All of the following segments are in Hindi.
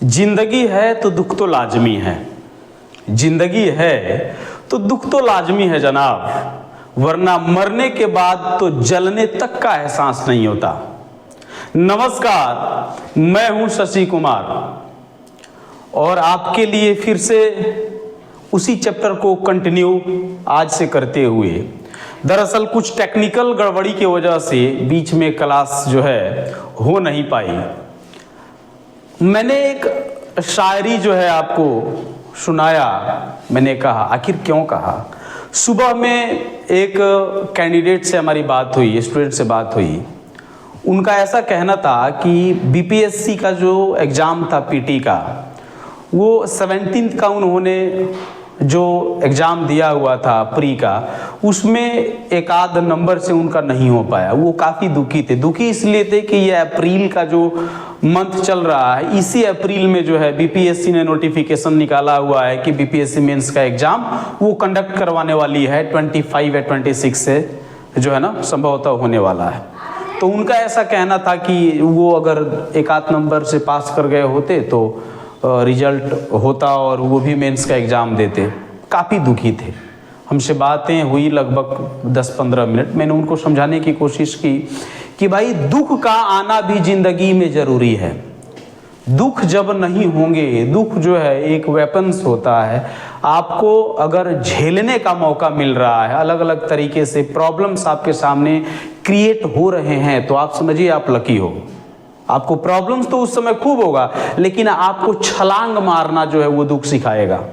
जिंदगी है तो दुख तो लाजमी है। जिंदगी है तो दुख तो लाजमी है जनाब, वरना मरने के बाद तो जलने तक का एहसास नहीं होता। नमस्कार, मैं हूं शशि कुमार और आपके लिए फिर से उसी चैप्टर को कंटिन्यू आज से करते हुए, दरअसल कुछ टेक्निकल गड़बड़ी की वजह से बीच में क्लास जो है हो नहीं पाई। मैंने एक शायरी जो है आपको सुनाया, मैंने कहा आखिर क्यों कहा। सुबह में एक कैंडिडेट से हमारी बात हुई, स्टूडेंट से बात हुई। उनका ऐसा कहना था कि बीपीएससी का जो एग्ज़ाम था पीटी का, वो 17 का उन्होंने जो एग्ज़ाम दिया हुआ था प्री का, उसमें एक आध नंबर से उनका नहीं हो पाया। वो काफ़ी दुखी थे। दुखी इसलिए थे कि ये अप्रैल का जो मंथ चल रहा है, इसी अप्रैल में जो है बीपीएससी ने नोटिफिकेशन निकाला हुआ है कि बीपीएससी मेंस का एग्ज़ाम वो कंडक्ट करवाने वाली है 25 या 26 से जो है ना संभवतः होने वाला है। तो उनका ऐसा कहना था कि वो अगर एक आध नंबर से पास कर गए होते तो रिजल्ट होता और वो भी मेंस का एग्ज़ाम देते। काफ़ी दुखी थे। हमसे बातें हुई लगभग 10-15 मिनट। मैंने उनको समझाने की कोशिश की कि भाई दुख का आना भी ज़िंदगी में ज़रूरी है। दुख जब नहीं होंगे, दुख जो है एक वेपन्स होता है। आपको अगर झेलने का मौका मिल रहा है, अलग अलग तरीके से प्रॉब्लम्स आपके सामने क्रिएट हो रहे हैं, तो आप समझिए आप लकी हो। आपको प्रॉब्लम्स तो उस समय खूब होगा, लेकिन आपको छलांग मारना जो है वो दुख सिखाएगा।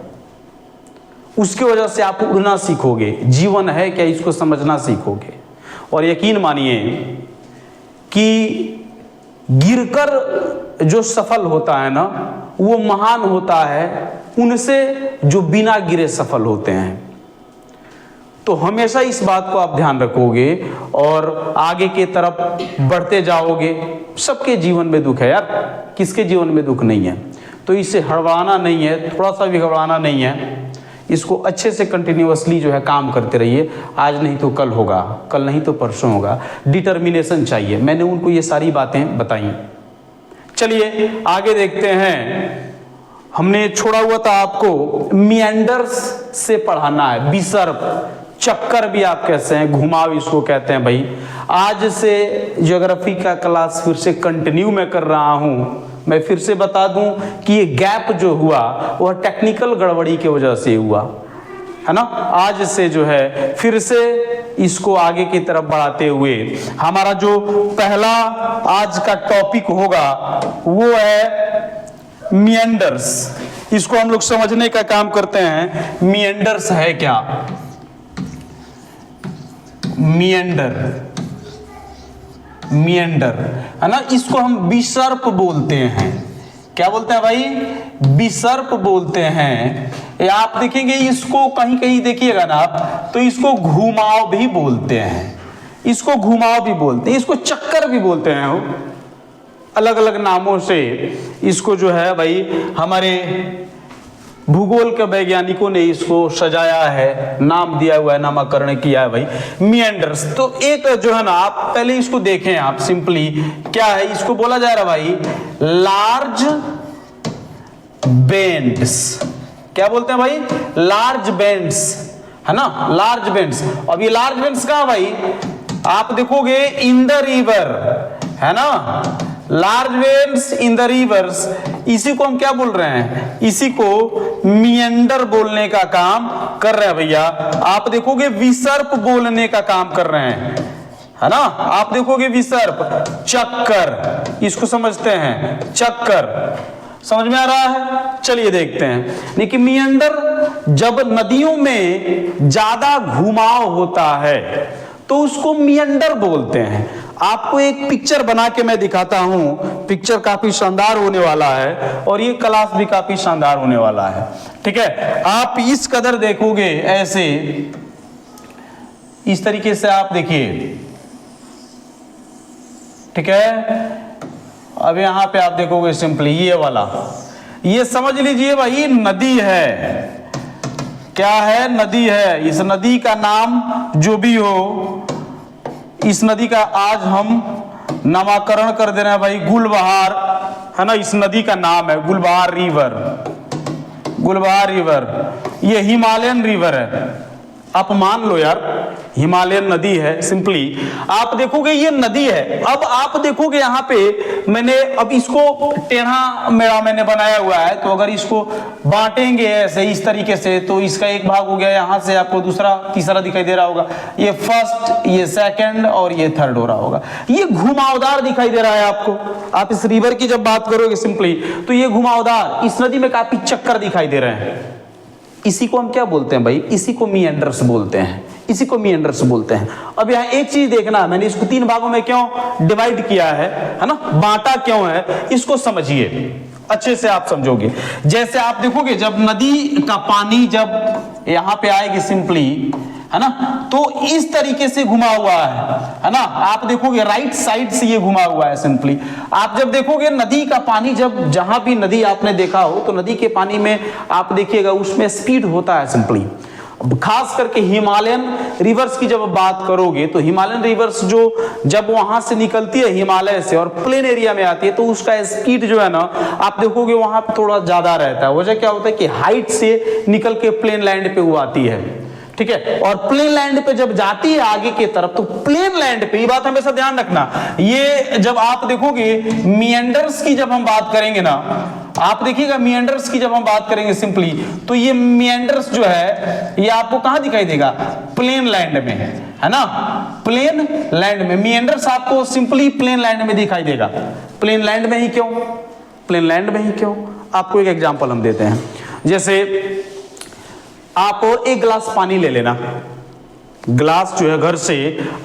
उसकी वजह से आप उड़ना सीखोगे। जीवन है क्या, इसको समझना सीखोगे। और यकीन मानिए कि गिरकर जो सफल होता है ना, वो महान होता है उनसे जो बिना गिरे सफल होते हैं। तो हमेशा इस बात को आप ध्यान रखोगे और आगे के तरफ बढ़ते जाओगे। सबके जीवन में दुख है यार, किसके जीवन में दुख नहीं है। तो इससे हड़बड़ाना नहीं है, थोड़ा सा भी घबराना नहीं है। इसको अच्छे से कंटिन्यूअसली जो है काम करते रहिए। आज नहीं तो कल होगा, कल नहीं तो परसों होगा। डिटर्मिनेशन चाहिए। मैंने उनको ये सारी बातें बताई। चलिए आगे देखते हैं। हमने छोड़ा हुआ था आपको मिएंडर्स से पढ़ाना है। विसर्प, चक्कर भी आप कहते हैं, घुमाव इसको कहते हैं। भाई आज से ज्योग्राफी का क्लास फिर से कंटिन्यू मैं कर रहा हूँ। मैं फिर से बता दूं कि ये गैप जो हुआ वह टेक्निकल गड़बड़ी की वजह से हुआ है ना। आज से जो है फिर से इसको आगे की तरफ बढ़ाते हुए हमारा जो पहला आज का टॉपिक होगा वो है मिएंडर्स। इसको हम लोग समझने का काम करते हैं। मिएंडर्स है क्या? मिएंडर है ना, इसको हम विसर्प बोलते हैं। क्या बोलते हैं भाई? विसर्प बोलते हैं। ये आप देखेंगे इसको कहीं कहीं देखिएगा ना आप, तो इसको घुमाव भी बोलते हैं। इसको घुमाव भी बोलते हैं, इसको चक्कर भी बोलते हैं। वो अलग अलग नामों से इसको जो है भाई हमारे भूगोल के वैज्ञानिकों ने इसको सजाया है, नाम दिया हुआ है, नामकरण किया है भाई मिएंडर्स। तो एक जो है ना, आप पहले इसको देखें। आप सिंपली क्या है, इसको बोला जा रहा है भाई लार्ज बेंड्स। क्या बोलते हैं भाई? लार्ज बेंड्स है ना, लार्ज बेंड्स। अब ये लार्ज बेंड्स कहाँ भाई? आप देखोगे इन द रिवर है ना, large bends in the rivers. इसी को हम क्या बोल रहे हैं? इसी को मिएंडर बोलने का काम कर रहे हैं भैया। आप देखोगे विसर्प बोलने का काम कर रहे हैं है ना। आप देखोगे विसर्प, चक्कर, इसको समझते हैं चक्कर। समझ में आ रहा है? चलिए देखते हैं। देखिए मिएंडर जब नदियों में ज्यादा घुमाव होता है तो उसको मिएंडर बोलते हैं। आपको एक पिक्चर बना के मैं दिखाता हूं। पिक्चर काफी शानदार होने वाला है और ये क्लास भी काफी शानदार होने वाला है। ठीक है, आप इस कदर देखोगे ऐसे, इस तरीके से आप देखिए। ठीक है, अब यहां पे आप देखोगे सिंपली ये वाला, ये समझ लीजिए भाई नदी है। क्या है? नदी है। इस नदी का नाम जो भी हो, इस नदी का आज हम नामकरण कर दे रहे हैं भाई गुलबहार है ना, इस नदी का नाम है गुलबहार रिवर। गुलबहार रिवर ये हिमालयन रिवर है। आप मान लो यार हिमालयन नदी है। सिंपली आप देखोगे ये नदी है। अब आप देखोगे यहाँ पे मैंने अब इसको टेढ़ा मेढ़ा मैंने बनाया हुआ है, तो अगर इसको बांटेंगे ऐसे इस तरीके से तो इसका एक भाग हो गया, यहाँ से आपको दूसरा तीसरा दिखाई दे रहा होगा, ये फर्स्ट, ये सेकंड और ये थर्ड हो रहा होगा। ये घुमावदार दिखाई दे रहा है आपको। आप इस रिवर की जब बात करोगे सिंपली तो ये घुमावदार, इस नदी में काफी चक्कर दिखाई दे रहे हैं। इसी को हम क्या बोलते हैं भाई? इसी को मीएंडर्स बोलते हैं। इसी को मीएंडर्स बोलते हैं। अब यहाँ एक चीज देखना है, मैंने इसको 3 भागों में क्यों डिवाइड किया है ना, बांटा क्यों है, इसको समझिए अच्छे से, आप समझोगे। जैसे आप देखोगे जब नदी का पानी जब यहाँ पे आएगी सिंपली, है ना, तो इस तरीके से घुमा हुआ है ना। आप देखोगे राइट साइड से ये घुमा हुआ है सिंपली। आप जब देखोगे नदी का पानी, जब जहां भी नदी आपने देखा हो तो नदी के पानी में आप देखिएगा उसमें स्पीड होता है सिंपली। खास करके हिमालयन रिवर्स की जब बात करोगे तो हिमालयन रिवर्स जो जब वहां से निकलती है हिमालय से और प्लेन एरिया में आती है तो उसका स्पीड जो है ना आप देखोगे वहां पे थोड़ा ज्यादा रहता है। वजह क्या होता है कि हाइट से निकल के प्लेन लैंड पे वो आती है, ठीक है। और प्लेन लैंड पे जब जाती है आगे की तरफ तो प्लेन लैंड पे, ये बात हमेशा ध्यान रखना, ये जब आप देखोगे मीएंडर्स की जब हम बात करेंगे ना, आप देखिएगा मीएंडर्स की जब हम बात करेंगे सिंपली तो ये मीएंडर्स जो है ये आपको कहां दिखाई देगा? प्लेन लैंड में, है ना, प्लेन लैंड में। मीएंडर्स आपको सिंपली प्लेन लैंड में दिखाई देगा। प्लेन लैंड में ही क्यों? प्लेन लैंड में ही क्यों? आपको एक एग्जांपल हम देते हैं। जैसे आप एक गिलास पानी ले लेना, गिलास जो है घर से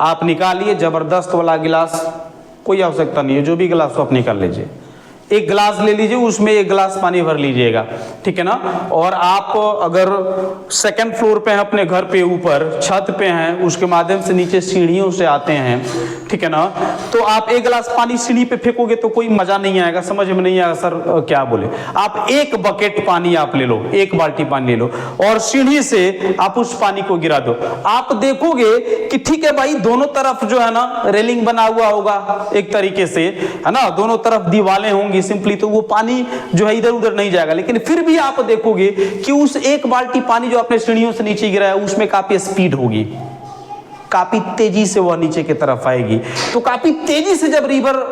आप निकालिए, जबरदस्त वाला गिलास, कोई आवश्यकता नहीं है, जो भी गिलास हो आप निकाल लीजिए। एक गिलास ले लीजिए, उसमें एक गिलास पानी भर लीजिएगा, ठीक है ना। और आप अगर सेकंड फ्लोर पे हैं अपने घर पे, ऊपर छत पे हैं, उसके माध्यम से नीचे सीढ़ियों से आते हैं, ठीक है ना, तो आप एक गिलास पानी सीढ़ी पे फेंकोगे तो कोई मजा नहीं आएगा, समझ में नहीं आएगा सर क्या बोले। आप एक बकेट पानी आप ले लो, एक बाल्टी पानी ले लो और सीढ़ी से आप उस पानी को गिरा दो। आप देखोगे कि ठीक है भाई, दोनों तरफ जो है ना रेलिंग बना हुआ होगा एक तरीके से, है ना, दोनों तरफ दीवारें होंगी सिंपली, तो वो पानी जो है इधर उधर नहीं जाएगा। लेकिन फिर भी आप देखोगे कि उस एक बाल्टी पानी जो आपने सीढ़ियों से नीचे गिराया उसमें काफी स्पीड होगी, काफी तेजी से वह नीचे की तरफ आएगी। तो काफी तेजी से जब रिवर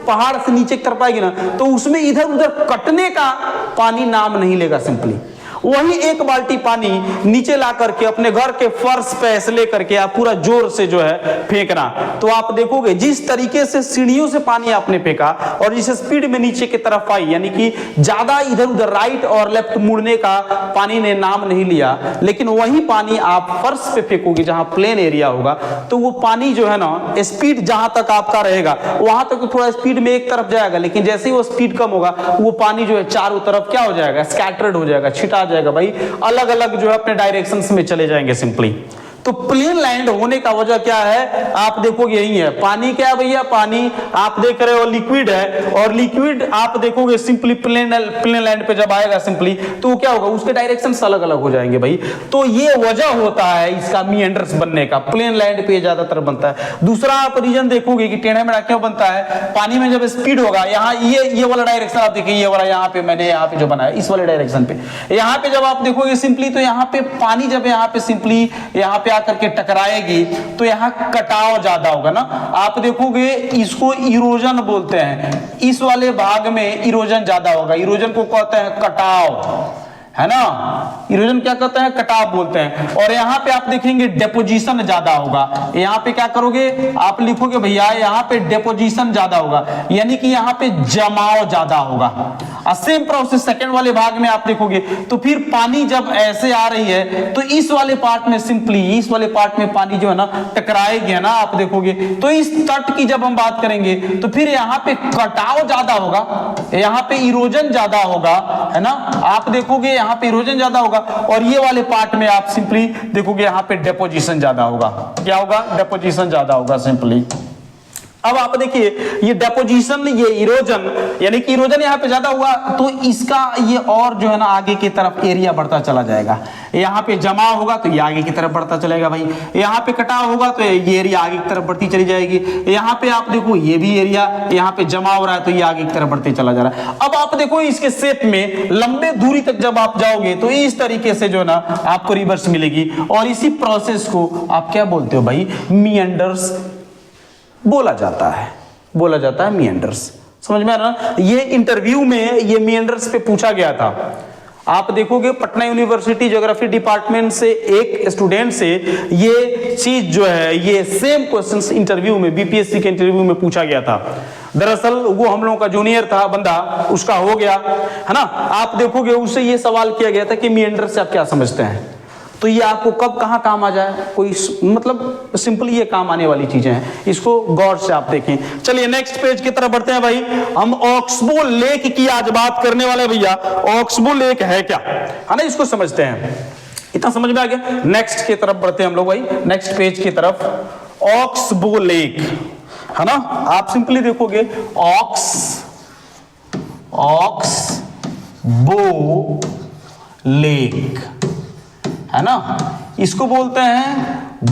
पहाड़ से नीचे की तरफ आएगी ना तो उसमें इधर उधर कटने का पानी नाम नहीं लेगा। सिंपली वही एक बाल्टी पानी नीचे ला करके अपने घर के फर्श पे ऐसे ले करके आप पूरा जोर से जो है फेंकना, तो आप देखोगे जिस तरीके से सीढ़ियों से पानी आपने फेंका और जिस स्पीड में नीचे की तरफ आई, यानी कि ज्यादा इधर उधर राइट और लेफ्ट मुड़ने का पानी ने नाम नहीं लिया, लेकिन वही पानी आप फर्श पे फेंकोगे जहां प्लेन एरिया होगा तो वो पानी जो है ना स्पीड जहां तक आपका रहेगा वहां तक तो थोड़ा स्पीड में एक तरफ जाएगा, लेकिन जैसे ही वो स्पीड कम होगा वो पानी जो है चारों तरफ क्या हो जाएगा? स्कैटर्ड हो जाएगा, छिटा जाएगा भाई, अलग अलग जो है अपने डायरेक्शंस में चले जाएंगे सिंपली। तो प्लेन लैंड होने का वजह क्या है? आप देखोगे यही है। पानी क्या भैया? पानी आप देख रहे हो लिक्विड है, और लिक्विड आप देखोगे सिंपली प्लेन लैंड पे जब आएगा सिंपली तो क्या होगा? उसके डायरेक्शंस अलग अलग हो जाएंगे भाई। तो ये वजह होता है इसका मीएंडर्स बनने का, प्लेन लैंड पे ज्यादातर बनता है। दूसरा आप रीजन देखोगे कि टेढ़ा मेढ़ा क्यों बनता है? पानी में जब स्पीड होगा, यहाँ ये वाला डायरेक्शन आप देखिए, ये वाला यहाँ पे मैंने यहाँ पे जो बनाया इस वाले डायरेक्शन पे, यहाँ पे जब आप देखोगे सिंपली तो यहाँ पे पानी जब यहाँ पे सिंपली यहाँ पे आकर के टकराएगी तो यहाँ कटाव ज्यादा होगा ना। आप देखोगे इसको इरोजन बोलते हैं, इस वाले भाग में इरोजन ज्यादा होगा। इरोजन को कहते हैं कटाव, है ना, इरोजन क्या कहते हैं? कटाव बोलते हैं। और यहाँ पे आप देखेंगे डेपोजिशन ज्यादा होगा। यहाँ पे क्या करोगे? आप लिखोगे भैया यहाँ पे डेपोजिशन ज्यादा होगा, यानी कि यहाँ पे जमाव ज्यादा होगा। सेम प्रोसेस सेकंड वाले भाग में आप देखोगे तो फिर पानी जब ऐसे आ रही है तो इस वाले पार्ट में सिंपली इस वाले पार्ट में पानी जो है ना टकराएगी ना, आप देखोगे तो इस तट की जब हम बात करेंगे तो फिर यहाँ पे कटाव ज्यादा होगा, यहाँ पे इरोजन ज्यादा होगा, है ना। आप देखोगे यहाँ पे इरोजन ज्यादा होगा और ये वाले पार्ट में आप सिंपली देखोगे यहाँ पे डेपोजिशन ज्यादा होगा। क्या होगा? डेपोजिशन ज्यादा होगा सिंपली। अब आप देखिए ये डेपोजिशन, ये इरोजन, यानी कि इरोजन यहाँ पे ज्यादा हुआ तो इसका ये और जो है ना आगे की तरफ एरिया बढ़ता चला जाएगा। यहाँ पे जमाव होगा तो ये आगे की तरफ बढ़ता चलेगा भाई, यहाँ पे कटाव होगा तो ये एरिया आगे की तरफ बढ़ती चली जाएगी। यहाँ पे आप देखो ये भी एरिया यहाँ पे जमा हो रहा है तो ये आगे की तरफ बढ़ते चला जा रहा है। अब आप देखो इसके शेप में लंबे दूरी तक जब आप जाओगे तो इस तरीके से जो है ना आपको रिवर्स मिलेगी, और इसी प्रोसेस को आप क्या बोलते हो भाई, मीएंडर्स बोला जाता है मीएंडर्स। समझ में आ रहा ना? ये इंटरव्यू में ये मीएंडर्स पे पूछा गया था। आप देखोगे पटना यूनिवर्सिटी ज्योग्राफी डिपार्टमेंट से एक स्टूडेंट से ये चीज जो है, ये सेम क्वेश्चंस इंटरव्यू में, बीपीएससी के इंटरव्यू में पूछा गया था। दरअसल वो हम लोगों का जूनियर था बंदा, उसका हो गया है ना। आप देखोगे उससे ये सवाल किया गया था कि मीएंडर से आप क्या समझते हैं, तो ये आपको कब कहाँ काम आ जाए, कोई मतलब सिंपली ये काम आने वाली चीजें हैं, इसको गौर से आप देखें। चलिए नेक्स्ट पेज की तरफ बढ़ते हैं भाई। हम ऑक्सबो लेक की आज बात करने वाले हैं भैया। ऑक्सबो लेक है क्या, है ना, इसको समझते हैं। इतना समझ में आ गया। नेक्स्ट की तरफ बढ़ते हैं हम लोग भाई, नेक्स्ट पेज की तरफ। ऑक्सबो लेक, है ना, आप सिंपली देखोगे ऑक्सबो लेक, है ना, इसको बोलते हैं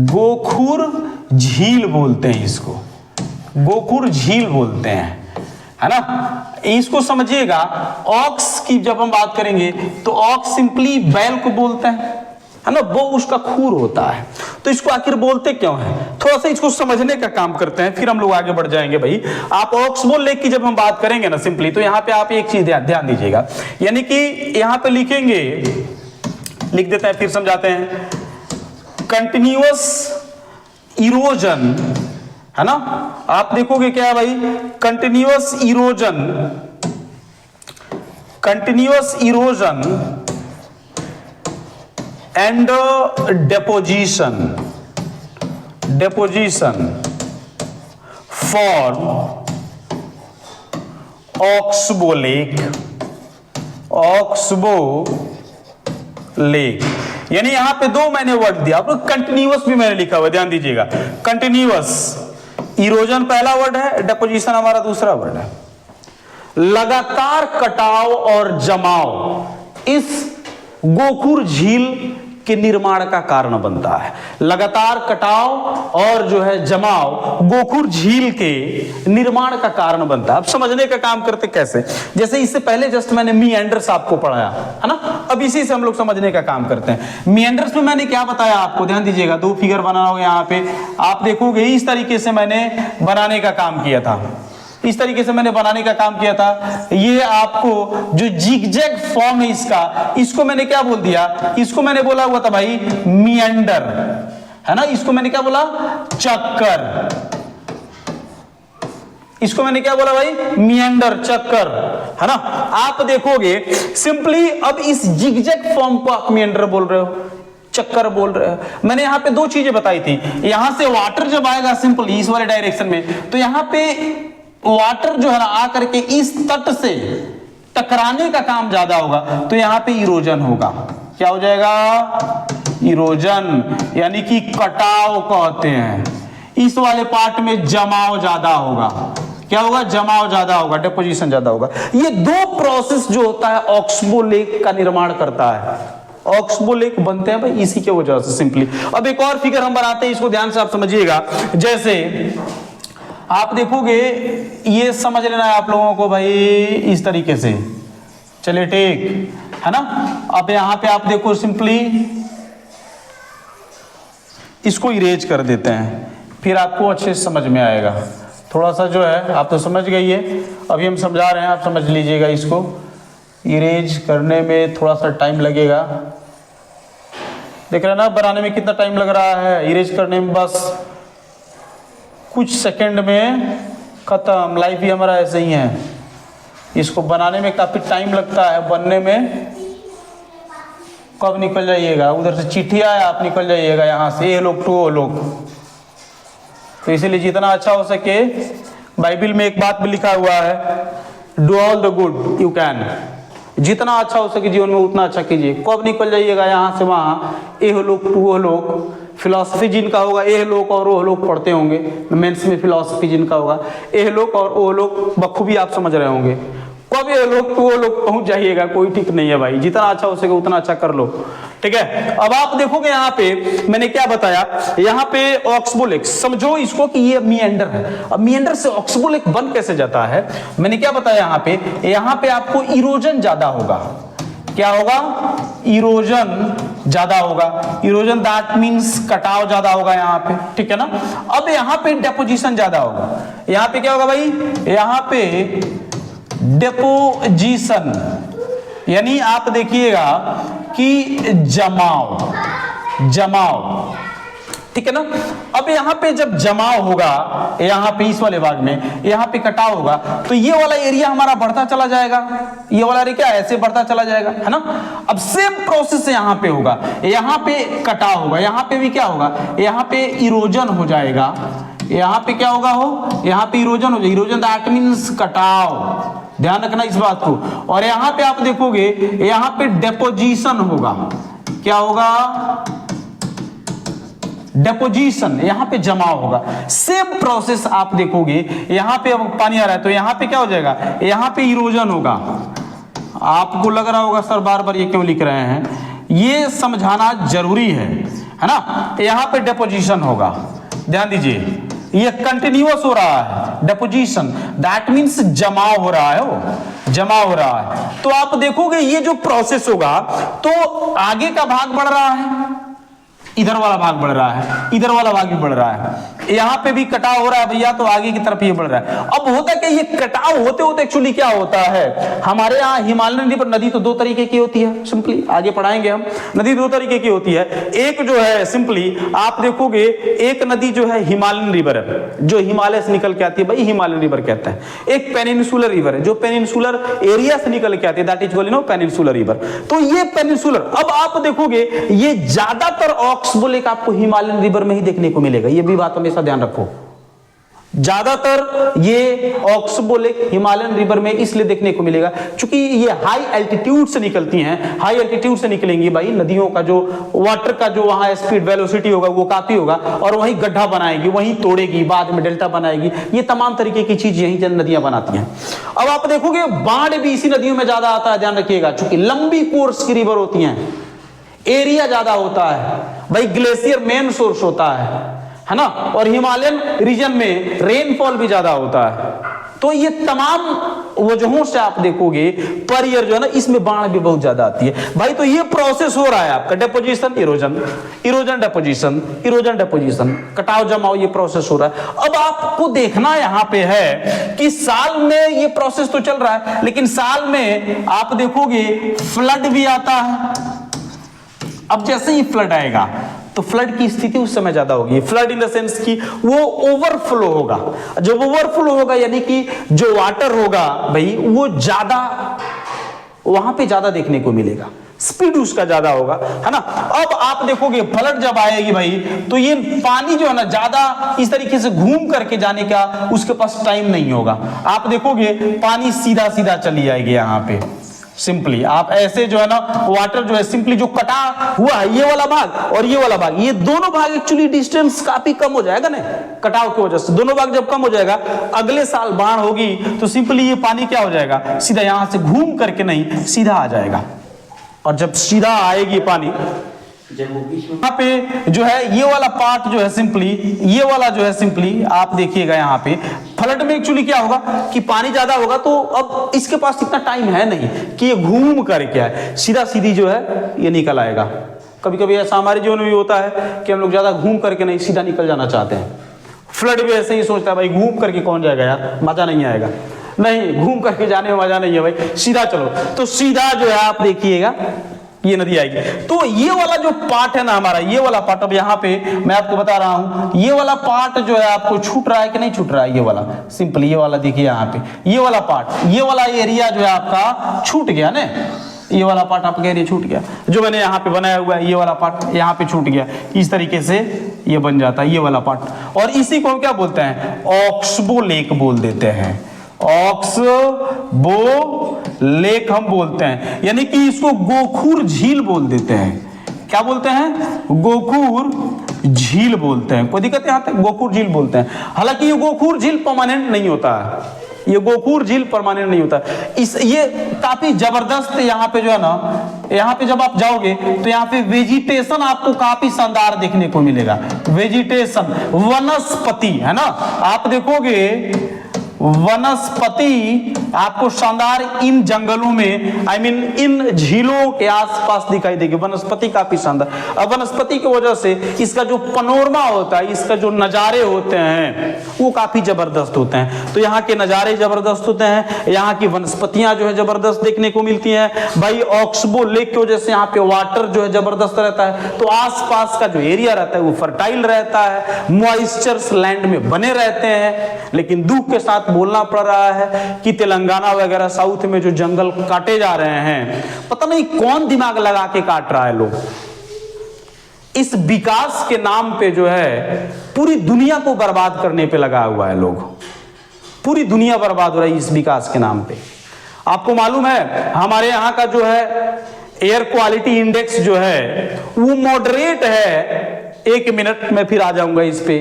गोखुर झील बोलते हैं, इसको गोखुर झील बोलते हैं, है ना। इसको समझिएगा, ऑक्स की जब हम बात करेंगे तो ऑक्स सिंपली बैल को बोलते हैं, है ना, वो उसका खूर होता है। तो इसको आखिर बोलते क्यों है, थोड़ा सा इसको समझने का काम करते हैं, फिर हम लोग आगे बढ़ जाएंगे भाई। आप ऑक्सबो लेक की जब हम बात करेंगे ना सिंपली, तो यहाँ पे आप एक चीज ध्यान दीजिएगा, यानी कि यहाँ पे लिखेंगे, लिख देते हैं फिर समझाते हैं। कंटिन्यूअस इरोजन, है ना, आप देखोगे क्या है भाई, continuous erosion and deposition form oxbow lake. यानी यहां पे दो मैंने वर्ड दिया, आपको कंटिन्यूअस भी मैंने लिखा हुआ, ध्यान दीजिएगा। कंटिन्यूअस इरोजन पहला वर्ड है, डेपोजिशन हमारा दूसरा वर्ड है। लगातार कटाव और जमाव इस गोखुर झील के निर्माण का कारण बनता है। लगातार कटाव और जो है जमाव गोखुर झील के निर्माण का कारण बनता है। अब समझने का काम करते कैसे, जैसे इससे पहले जस्ट मैंने मीएंडर्स आपको पढ़ाया, है ना, अब इसी से हम लोग समझने का काम करते हैं। मीएंडर्स में मैंने क्या बताया आपको, ध्यान दीजिएगा, दो फिगर बनाना होगा यहाँ पे, आप देखोगे इस तरीके से मैंने बनाने का काम किया था, इस तरीके से मैंने बनाने का काम किया था। ये आपको जो जिगजैग फॉर्म है इसका, इसको मैंने क्या बोल दिया, इसको मैंने बोला हुआ था भाई मिएंडर, है ना, इसको मैंने क्या बोला, चक्कर, इसको मैंने क्या बोला भाई, मिएंडर, चक्कर, है ना। आप देखोगे सिंपली अब इस जिगजैग फॉर्म को आप मिएंडर बोल रहे हो, चक्कर बोल रहे हो। मैंने यहाँ पे दो चीजें बताई थी, यहां से वाटर जब आएगा सिंपली इस वाले डायरेक्शन में, तो यहाँ पे वाटर जो है ना आकर के इस तट से टकराने का काम ज्यादा होगा, तो यहां पे इरोजन होगा। क्या हो जाएगा, इरोजन, यानी कि कटाव कहते हैं। इस वाले पार्ट में जमाव ज्यादा होगा, क्या होगा, जमाव ज्यादा होगा, डिपोजिशन ज्यादा होगा। ये दो प्रोसेस जो होता है ऑक्सबो लेक का निर्माण करता है। ऑक्सबो लेक बनते हैं भाई इसी के वजह से सिंपली। अब एक और फिगर हम बनाते हैं, इसको ध्यान से आप समझिएगा। जैसे आप देखोगे, ये समझ लेना है आप लोगों को भाई इस तरीके से, चलिए ठीक है ना। अब यहां पे आप देखो सिंपली इसको इरेज कर देते हैं, फिर आपको अच्छे से समझ में आएगा। थोड़ा सा जो है आप तो समझ गई है, अभी हम समझा रहे हैं, आप समझ लीजिएगा। इसको इरेज करने में थोड़ा सा टाइम लगेगा, देख रहे हैं ना बनाने में कितना टाइम लग रहा है, इरेज करने में बस कुछ सेकंड में खत्म। लाइफ ही हमारा ऐसे ही है, इसको बनाने में काफी टाइम लगता है, बनने में कब निकल जाइएगा, उधर से चिट्ठी आया आप निकल जाइएगा यहाँ से, ये लोग टू वो लोग। तो इसीलिए जितना अच्छा हो सके, बाइबल में एक बात भी लिखा हुआ है, do all the good you can, जितना अच्छा हो सके जीवन में उतना अच्छा कीजिए। कब निकल जाइएगा यहाँ से वहाँ, ये लोग टू वो लोग, फिलॉसफी जिनका होगा एह लोक और ओह लोक पढ़ते होंगे, मेंस में फिलॉसफी जिनका होगा एह लोक और ओह लोक बखूबी आप समझ रहे होंगे। कब ये लोग वो लोग पहुंच जाइएगा कोई ठीक नहीं है भाई, जितना अच्छा हो सके उतना अच्छा कर लो, ठीक है। अब आप देखोगे यहाँ पे मैंने क्या बताया, यहाँ पे ऑक्सबोलेक समझो इसको कि ये मिएंडर है। अब मिएंडर से ऑक्सबोलेक बन कैसे जाता है, मैंने क्या बताया यहाँ पे आपको इरोजन ज्यादा होगा। क्या होगा, इरोजन ज्यादा होगा। इरोजन दैट मींस कटाव ज्यादा होगा यहाँ पे, ठीक है ना। अब यहाँ पे डेपोजिशन ज्यादा होगा। यहाँ पे क्या होगा भाई, यहाँ पे डेपोजिशन यानी आप देखिएगा कि जमाव, ठीक है ना। अब यहाँ पे जब जमाव होगा, यहाँ पे इस वाले भाग में यहाँ पे कटाव होगा, तो ये वाला एरिया हमारा बढ़ता चला जाएगा, ये वाला एरिया क्या ऐसे बढ़ता चला जाएगा, है ना। अब सेम प्रोसेस यहाँ पे होगा, यहाँ पे कटाव होगा, यहाँ पे भी क्या होगा, यहाँ पे इरोजन हो जाएगा। यहाँ पे क्या होगा, यहाँ पे इरोजन हो जाएगा। इरोजन दैट मींस कटाव, ध्यान रखना इस बात को। और यहाँ पे आप देखोगे यहाँ पे डेपोजिशन होगा। क्या होगा, डेपोजिशन, यहाँ पे जमाव होगा। सेम प्रोसेस आप देखोगे, यहाँ पे अब पानी आ रहा है तो यहाँ पे क्या हो जाएगा, यहाँ पे इरोजन होगा। आपको लग रहा होगा सर बार बार ये क्यों लिख रहे हैं, ये समझाना जरूरी है ना। यहाँ पे डेपोजिशन होगा, ध्यान दीजिए, ये कंटिन्यूअस हो रहा है डेपोजिशन, दैट मींस जमाव हो रहा है, जमाव हो रहा है। तो आप देखोगे ये जो प्रोसेस होगा तो आगे का भाग बढ़ रहा है, इधर वाला भाग बढ़ रहा है, इधर वाला भाग भी बढ़ रहा है, यहाँ पे भी कटाव हो रहा है भैया, तो आगे की तरफ ये बढ़ रहा है। अब होता है कि ये कटाव होते होते एक्चुअली क्या होता है, हमारे यहाँ हिमालयन रिवर नदी तो दो तरीके की होती है, सिंपली आगे पढ़ाएंगे हम। नदी दो तरीके की होती है, एक जो है सिंपली आप देखोगे एक नदी जो है हिमालयन रिवर है, जो हिमालय से निकल के आती है, भाई हिमालयन रिवर कहता है। एक पेनिनसुलर रिवर है जो पेनिनसुलर एरिया से निकल के आती है, that is called peninsular river. तो ये पेनिनसुलर, अब आप देखोगे ये ज्यादातर ऑक्सबोलेक आपको हिमालयन रिवर में ही देखने को मिलेगा, ये भी बात हमेशा ध्यान रखो। ज्यादातर ये ऑक्सबोलेक हिमालयन रिवर में इसलिए देखने को मिलेगा क्योंकि ये हाई एल्टीट्यूड से निकलती हैं। हाई एल्टीट्यूड से निकलेंगी भाई, नदियों का जो वाटर का जो वहां स्पीड वेलोसिटी होगा वो काफी होगा, और वहीं गड्ढा बनाएगी, वहीं तोड़ेगी, बाद में डेल्टा बनाएगी, ये तमाम तरीके की चीज यही जन नदियां बनाती हैं। अब आप देखोगे बाढ़ भी इसी नदियों में ज्यादा आता है, ध्यान रखिएगा, क्योंकि लंबी कोर्स की रिवर होती हैं, एरिया ज्यादा होता है भाई, ग्लेशियर मेन सोर्स होता है ना। और हिमालयन रीजन में रेनफॉल भी ज्यादा होता है, तो ये तमाम वजहों से आप देखोगे पर ईयर जो है ना इसमें बाढ़ भी बहुत ज्यादा आती है भाई। तो ये प्रोसेस हो रहा है आपका deposition erosion, erosion deposition, erosion deposition, कटाव जमाव, ये प्रोसेस हो रहा है। अब आपको देखना यहाँ पे है कि साल में ये प्रोसेस तो चल रहा है, लेकिन साल में आप देखोगे फ्लड भी आता है। अब जैसे ही फ्लड आएगा तो फ्लड की स्थिति उस समय ज्यादा होगी। फ्लड इन द सेंस कि वो ओवरफ्लो होगा, जब ओवरफ्लो होगा यानी कि जो वाटर होगा भाई वो ज्यादा वहां पे ज्यादा देखने को मिलेगा, स्पीड उसका ज्यादा होगा, है ना। अब आप देखोगे फ्लड जब आएगी भाई तो ये पानी जो है ना ज्यादा इस तरीके से घूम करके जाने का उसके पास टाइम नहीं होगा। आप देखोगे पानी सीधा सीधा चली जाएगी यहाँ पे, सिंपली आप ऐसे जो है ना वाटर जो है सिंपली जो कटा हुआ है ये वाला भाग और ये वाला भाग, ये दोनों भाग एक्चुअली डिस्टेंस काफी कम हो जाएगा ना कटाव की वजह से। दोनों भाग जब कम हो जाएगा, अगले साल बाढ़ होगी तो सिंपली ये पानी क्या हो जाएगा, सीधा यहां से घूम करके नहीं सीधा आ जाएगा। और जब सीधा आएगी पानी यहाँ पे जो है ये वाला पार्ट जो है सिंपली, ये वाला जो है सिंपली आप देखिएगा यहाँ पे फ्लड में एक्चुअली क्या होगा कि पानी ज्यादा होगा, तो अब इसके पास इतना टाइम है नहीं कि ये घूम करके आए, सीधा सीधी जो है ये निकल आएगा। कभी कभी ऐसा हमारे जीवन में भी होता है कि हम लोग ज्यादा घूम करके नहीं सीधा निकल जाना चाहते हैं। फ्लड भी ऐसे ही सोचता है भाई घूम करके कौन जाएगा यार, मजा नहीं आएगा, नहीं घूम करके जाने में मजा नहीं है भाई, सीधा चलो। तो सीधा जो है आप देखिएगा ये नदी आएगी। तो ये वाला जो पार्ट है ना हमारा, ये वाला पार्ट, अब यहाँ पे मैं आपको बता रहा हूं ये वाला पार्ट जो है आपको छूट रहा है कि नहीं छूट रहा है, ये वाला सिंपल ये वाला देखिए यहाँ पे ये वाला पार्ट, ये वाला एरिया जो है आपका छूट गया ना, ये वाला पार्ट आपका एरिया छूट गया, जो मैंने यहाँ पे बनाया हुआ है ये वाला पार्ट यहाँ पे छूट गया, इस तरीके से ये बन जाता है ये वाला पार्ट। और इसी को हम क्या बोलते हैं, ऑक्सबो लेक बोल देते हैं, ऑक्सबो लेक हम बोलते हैं, यानी कि इसको गोखुर झील बोल देते हैं। क्या बोलते हैं, गोखुर झील बोलते हैं। कोई दिक्कत यहाँ तक? गोखुर झील बोलते हैं। हालांकि ये गोखुर झील परमानेंट नहीं होता है, ये गोखुर झील परमानेंट नहीं होता। ये काफी जबरदस्त यहाँ पे जो है ना, यहाँ पे जब आप जाओगे तो यहाँ पे वेजिटेशन आपको काफी शानदार देखने को मिलेगा। वेजिटेशन, वनस्पति है ना, आप देखोगे वनस्पति आपको शानदार इन जंगलों में, आई मीन इन झीलों के आसपास दिखाई देगी। वनस्पति काफी शानदार। अब वनस्पति की वजह से इसका जो पनोरमा होता है, इसका जो नजारे होते हैं वो काफी जबरदस्त होते हैं। तो यहाँ के नजारे जबरदस्त होते हैं, यहाँ की वनस्पतियां जो है जबरदस्त देखने को मिलती हैं भाई। ऑक्सबो लेक की वजह से यहाँ पे वाटर जो है जबरदस्त रहता है, तो आसपास का जो एरिया रहता है वो फर्टाइल रहता है, मॉइस्चर्स लैंड में बने रहते हैं। लेकिन दुख के साथ बोलना पड़ रहा है कि तेलंगाना वगैरह साउथ में जो जंगल काटे जा रहे हैं, पता नहीं कौन दिमाग लगा के काट रहा है लोग। इस विकास के नाम पे जो है पूरी दुनिया को बर्बाद करने पे लगा हुआ है लोग। पूरी दुनिया बर्बाद हो रही है इस विकास के नाम पे। आपको मालूम है हमारे यहाँ का जो है एयर क्वालिटी इंडेक्स जो है वो मॉडरेट है। एक मिनट में फिर आ जाऊंगा इस पे।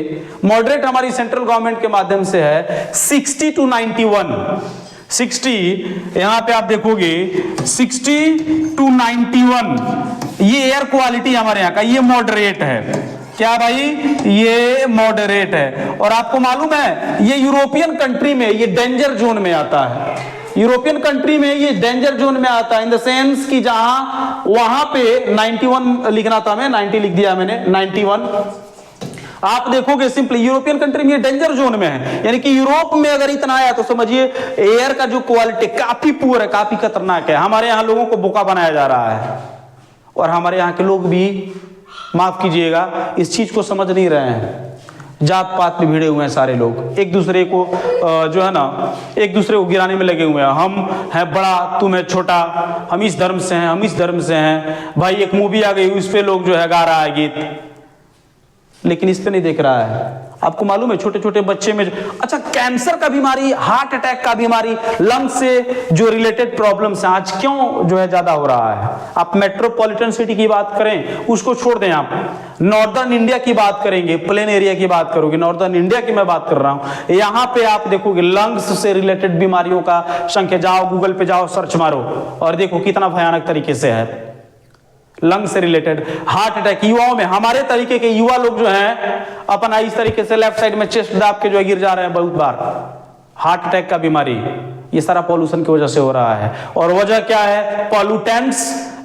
मॉडरेट हमारी सेंट्रल गवर्नमेंट के माध्यम से है 60 to 91। 60 यहां पे आप देखोगे 60 to 91 ये एयर क्वालिटी हमारे यहाँ का, ये मॉडरेट है। क्या भाई? ये मॉडरेट है। और आपको मालूम है ये यूरोपियन कंट्री में ये डेंजर जोन में आता है। यूरोपियन कंट्री में ये डेंजर जोन में आता है इन द सेंस कि जहां वहां पे 91 लिखना था, मैं 90 लिख दिया मैंने, 91। आप देखोगे सिंपली यूरोपियन कंट्री में डेंजर जोन में है, यानी कि यूरोप में अगर इतना आया तो समझिए एयर का जो क्वालिटी काफी पुअर है, काफी खतरनाक है। हमारे यहाँ लोगों को बोका बनाया जा रहा है और हमारे यहाँ के लोग भी, माफ कीजिएगा, इस चीज को समझ नहीं रहे हैं। जात पात में भिड़े हुए हैं सारे लोग, एक दूसरे को जो है ना, एक दूसरे को गिराने में लगे हुए हैं। हम हैं बड़ा, तुम है छोटा, हम इस धर्म से हैं, हम इस धर्म से हैं। भाई एक मूवी आ गई, उस पे लोग जो है गा रहा है गीत, लेकिन इस पे नहीं देख रहा है। आपको मालूम है छोटे छोटे बच्चे में अच्छा कैंसर का बीमारी, हार्ट अटैक का बीमारी, लंग्स से जो रिलेटेड प्रॉब्लम्स हैं आज क्यों जो है ज्यादा हो रहा है। आप मेट्रोपॉलिटन सिटी की बात करें, उसको छोड़ दें, आप नॉर्दर्न इंडिया की बात करेंगे, प्लेन एरिया की बात करोगे, नॉर्दर्न इंडिया की मैं बात कर रहा हूं, यहां पे आप देखोगे लंग्स से रिलेटेड बीमारियों का संख्या, जाओ गूगल पे जाओ, सर्च मारो और देखो कितना भयानक तरीके से है। लंग से रिलेटेड, हार्ट अटैक युवाओं में, हमारे तरीके के युवा लोग जो हैं अपना इस तरीके से लेफ्ट साइड में चेस्ट दाब के जो गिर जा रहे हैं बहुत बार। हार्ट अटैक का बीमारी ये सारा पॉल्यूशन की वजह से हो रहा है। और वजह क्या है? पॉल्यूटेंट्स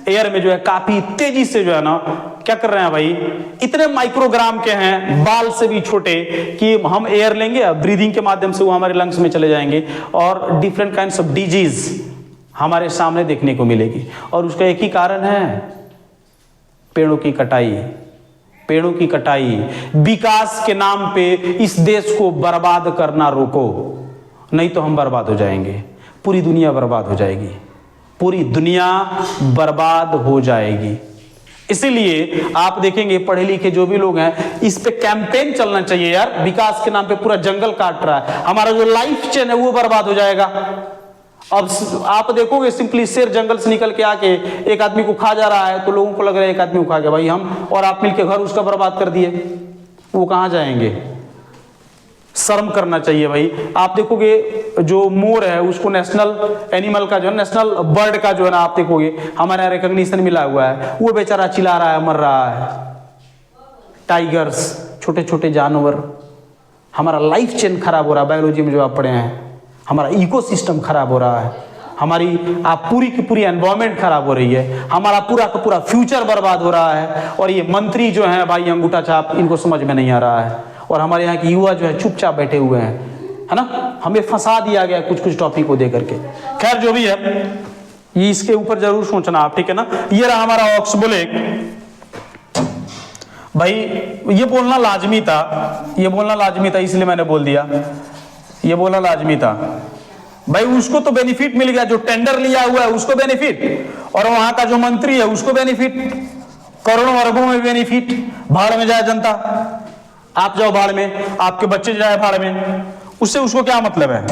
एयर में जो है काफी तेजी से जो है ना क्या कर रहे हैं भाई, इतने माइक्रोग्राम के हैं, बाल से भी छोटे, कि हम एयर लेंगे, ब्रीदिंग के माध्यम से वो हमारे लंग्स में चले जाएंगे और डिफरेंट काइंड्स ऑफ डिजीज हमारे सामने देखने को मिलेगी। और उसका एक ही कारण है, पेड़ों की कटाई। पेड़ों की कटाई, विकास के नाम पे इस देश को बर्बाद करना रोको, नहीं तो हम बर्बाद हो जाएंगे, पूरी दुनिया बर्बाद हो जाएगी, पूरी दुनिया बर्बाद हो जाएगी। इसीलिए आप देखेंगे पढ़े लिखे जो भी लोग हैं, इस पे कैंपेन चलना चाहिए यार। विकास के नाम पे पूरा जंगल काट रहा है, हमारा जो लाइफ चेन है वो बर्बाद हो जाएगा। अब आप देखोगे सिंपली शेर जंगल से निकल के आके एक आदमी को खा जा रहा है तो लोगों को लग रहा है एक आदमी को खा गया, भाई हम और आप मिलके घर उसका बर्बाद कर दिए, वो कहां जाएंगे? शर्म करना चाहिए भाई। आप देखोगे जो मोर है उसको नेशनल एनिमल का जो है, नेशनल बर्ड का जो है ना, आप देखोगे हमारे यहाँ रिकॉग्निशन मिला हुआ है, वो बेचारा चिल्ला रहा है, मर रहा है। टाइगर्स, छोटे छोटे जानवर, हमारा लाइफ चेन खराब हो रहा है। बायोलॉजी में जो आप पढ़े हैं, हमारा इकोसिस्टम खराब हो रहा है, हमारी आप पूरी की पूरी एनवायरमेंट खराब हो रही है, हमारा पूरा का पूरा फ्यूचर बर्बाद हो रहा है। और ये मंत्री जो है भाई अंगूठा छाप, इनको समझ में नहीं आ रहा है। और हमारे यहाँ के युवा जो है चुपचाप बैठे हुए हैं, है ना, हमें फंसा दिया गया कुछ कुछ टॉपिक को देकर के। खैर जो भी है, ये इसके ऊपर जरूर सोचना आप, ठीक है ना। ये रहा हमारा ऑक्सबो लेक। भाई ये बोलना लाजमी था, ये बोलना लाजमी था, इसलिए मैंने बोल दिया, ये बोलना लाजमी था। भाई उसको तो बेनिफिट मिल गया, जो टेंडर लिया हुआ है उसको बेनिफिट, और वहां का जो मंत्री है उसको बेनिफिट, करोड़ों अरबों में बेनिफिट। भाड़ में जाए जनता, आप जाओ भाड़ में, आपके बच्चे जाए भाड़ में, उससे उसको क्या मतलब है?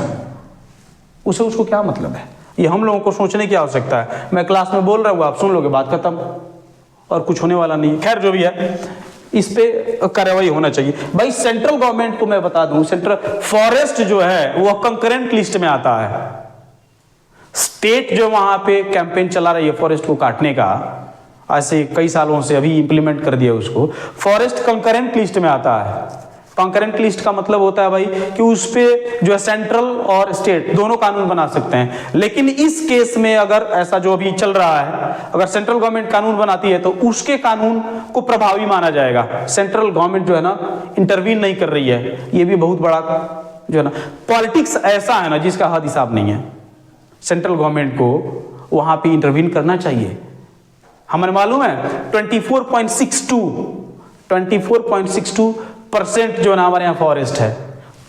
उससे उसको क्या मतलब है? ये हम लोगों को सोचने की आवश्यकता है। मैं क्लास में बोल रहा हूँ, आप सुन लोगे, बात खत्म, और कुछ होने वाला नहीं। खैर जो भी है, इस पे कार्रवाई होना चाहिए। भाई सेंट्रल गवर्नमेंट को मैं बता दूं, सेंट्रल फॉरेस्ट जो है वो कंकरेंट लिस्ट में आता है। स्टेट जो वहां पे कैंपेन चला रही है फॉरेस्ट को काटने का, ऐसे कई सालों से, अभी इंप्लीमेंट कर दिया उसको। फॉरेस्ट कंकरेंट लिस्ट में आता है। कंकरेंट लिस्ट का मतलब होता है भाई कि उस पे जो है सेंट्रल और स्टेट दोनों कानून बना सकते हैं। लेकिन इस केस में अगर ऐसा जो अभी चल रहा है, अगर सेंट्रल गवर्नमेंट कानून बनाती है तो उसके कानून को प्रभावी माना जाएगा। सेंट्रल गवर्नमेंट जो है ना इंटरवीन नहीं कर रही है, ये भी बहुत बड़ा जो है ना पॉलिटिक्स ऐसा है ना जिसका हद हिसाब नहीं है। सेंट्रल गवर्नमेंट को वहां पे इंटरवीन करना चाहिए। हमें मालूम है 24.62% जो ना हमारे यहाँ फॉरेस्ट है।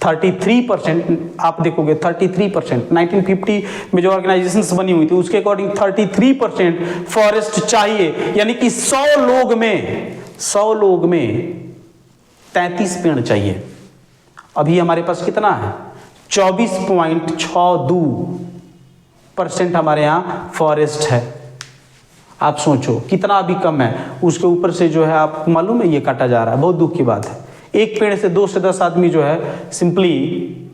33% आप देखोगे, 33% 1950 में जो ऑर्गेनाइजेशंस बनी हुई थी उसके अकॉर्डिंग 33% फॉरेस्ट चाहिए, यानी कि 100 लोग में 33 पेड़ चाहिए। अभी हमारे पास कितना है? 24.62% हमारे यहाँ फॉरेस्ट है। आप सोचो कितना अभी कम है, उसके ऊपर से जो है आपको मालूम है ये काटा जा रहा है। बहुत दुख की बात है। एक पेड़ से 2 से 10 आदमी जो है सिंपली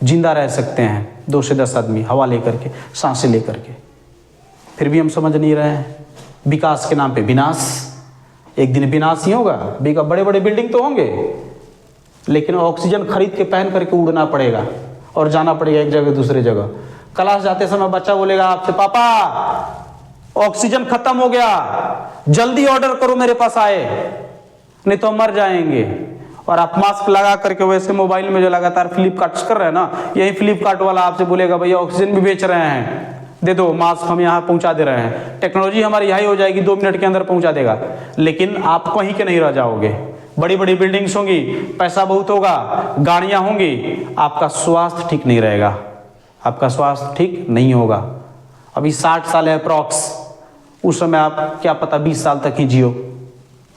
जिंदा रह सकते हैं। 2 से 10 आदमी हवा लेकर के, सांसें लेकर के। फिर भी हम समझ नहीं रहे हैं। विकास के नाम पे विनाश। एक दिन विनाश ही होगा। बड़े बड़े बिल्डिंग तो होंगे, लेकिन ऑक्सीजन खरीद के पहन करके उड़ना पड़ेगा और जाना पड़ेगा एक जगह दूसरे जगह। क्लास जाते समय बच्चा बोलेगा आपसे, पापा ऑक्सीजन खत्म हो गया, जल्दी ऑर्डर करो मेरे पास आए, नहीं तो मर जाएंगे। और आप मास्क लगा करके वैसे मोबाइल में जो लगातार फ्लिपकार्ट कर रहे हैं ना, यही फ्लिपकार्ट वाला आपसे बोलेगा भैया ऑक्सीजन भी बेच रहे हैं, दे दो मास्क, हम यहाँ पहुंचा दे रहे हैं। टेक्नोलॉजी हमारी यही हो जाएगी, 2 मिनट के अंदर पहुंचा देगा। लेकिन आप कहीं के नहीं रह जाओगे। बड़ी बड़ी बिल्डिंग्स होंगी, पैसा बहुत होगा, गाड़ियां होंगी, आपका स्वास्थ्य ठीक नहीं रहेगा। आपका स्वास्थ्य ठीक नहीं होगा। अभी 60 साल है अप्रॉक्स, उस समय आप क्या पता 20 साल तक ही जियो।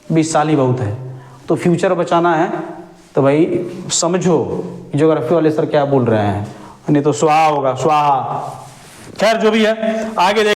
20 साल ही बहुत है। तो फ्यूचर बचाना है तो भाई समझो ज्योग्राफी वाले सर क्या बोल रहे हैं, नहीं तो स्वाहा होगा, स्वाहा। खैर जो भी है आगे